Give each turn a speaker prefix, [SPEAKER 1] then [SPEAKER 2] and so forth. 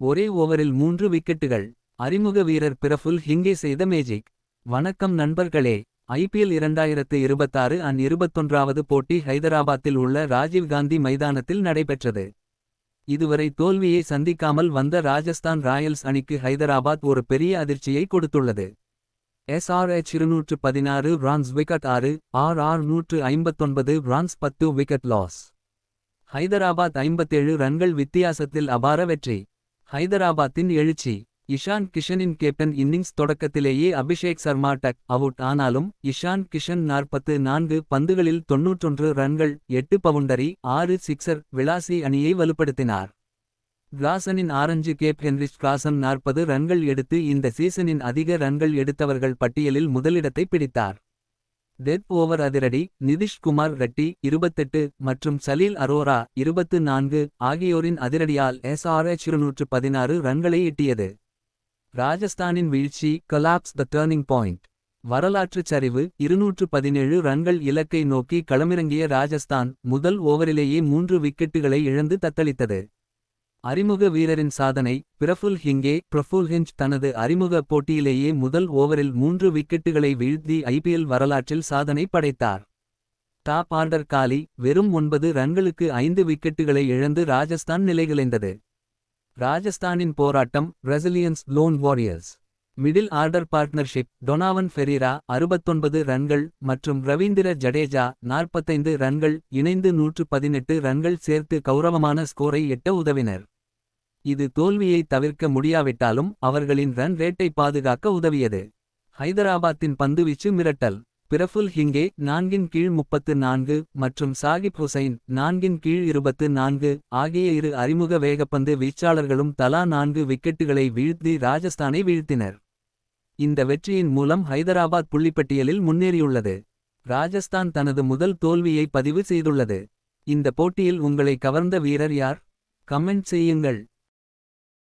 [SPEAKER 1] ஒரே ஓவரில் 3 விக்கெட்டுகள். அறிமுக வீரர் பிரஃபுல் ஹிங்கே செய்த மேஜிக். வணக்கம் நண்பர்களே. ஐபிஎல் 2026 அன் 21வது போட்டி ஹைதராபாத்தில் உள்ள ராஜீவ் காந்தி மைதானத்தில் நடைபெற்றது. இதுவரை தோல்வியை சந்திக்காமல் வந்த ராஜஸ்தான் ராயல்ஸ் அணிக்கு ஹைதராபாத் ஒரு பெரிய அதிர்ச்சியை கொடுத்துள்ளது. SRH 216 runs wicket 6, RR 159 runs 10 wicket loss. Hyderabad 57 ரன்கள் வித்தியாசத்தில் அபார வெற்றி. ஹைதராபாத்தின் எழுச்சி. இஷான் கிஷனின் கேப்டன் இன்னிங்ஸ் தொடக்கத்திலேயே அபிஷேக் சர்மா டக் அவுட் ஆனாலும் இஷான் கிஷன் 44 பந்துகளில் 91 ரன்கள் 8 பவுண்டரி 6 சிக்சர் விளாசி அணியை வலுப்படுத்தினார். கிளாசனின் ஆரஞ்சு கேப் ஹென்ரிச் கிளாசன் 40 ரன்கள் எடுத்து இந்த சீசனின் அதிக ரன்கள் எடுத்தவர்கள் பட்டியலில் முதலிடத்தை பிடித்தார். டெத் ஓவர் அதிரடி. நிதிஷ் குமார் ரெட்டி 28 மற்றும் சலீல் அரோரா 24 ஆகியோரின் அதிரடியால் SRH 216 ரன்களை எட்டியது. ராஜஸ்தானின் வீழ்ச்சி. கொலாப்ஸ் த டர்னிங் பாயிண்ட். வரலாற்றுச் சரிவு. 217 ரன்கள் இலக்கை நோக்கி களமிறங்கிய ராஜஸ்தான் முதல் ஓவரிலேயே 3 விக்கெட்டுகளை இழந்து தத்தளித்தது. அறிமுக வீரரின் சாதனை. பிரஃபுல் ஹிஞ்ச் தனது அறிமுக போட்டியிலேயே முதல் ஓவரில் 3 விக்கெட்டுகளை வீழ்த்தி IPL வரலாற்றில் சாதனை படைத்தார். டாப் ஆர்டர் காலி. வெறும் 9 ரன்களுக்கு 5 விக்கெட்டுகளை இழந்து ராஜஸ்தான் நிலைகுலைந்தது. ராஜஸ்தானின் போராட்டம். Resilience lone warriors. Middle order partnership. Donovan Ferreira 69 ரன்கள் மற்றும் ரவீந்திர ஜடேஜா 45 ரன்கள் இணைந்து 118 ரன்கள் சேர்த்து கௌரவமான ஸ்கோரை எட்ட உதவினர். இது தோல்வியை தவிர்க்க முடியாவிட்டாலும் அவர்களின் ரன் ரேட்டை பாதுகாக்க உதவியது. ஹைதராபாத்தின் பந்துவீச்சு மிரட்டல். பிரஃபுல் ஹிங்கே 4/34 மற்றும் சாகிப் ஹுசைன் 4/24 ஆகிய இரு அறிமுக வேகப்பந்து வீச்சாளர்களும் தலா 4 விக்கெட்டுகளை வீழ்த்தி ராஜஸ்தானை வீழ்த்தினர். இந்த வெற்றியின் மூலம் ஹைதராபாத் புள்ளிப்பட்டியலில் முன்னேறியுள்ளது. ராஜஸ்தான் தனது முதல் தோல்வியை பதிவு செய்துள்ளது. இந்த போட்டியில் உங்களை கவர்ந்த வீரர் யார்? கமெண்ட் செய்யுங்கள்.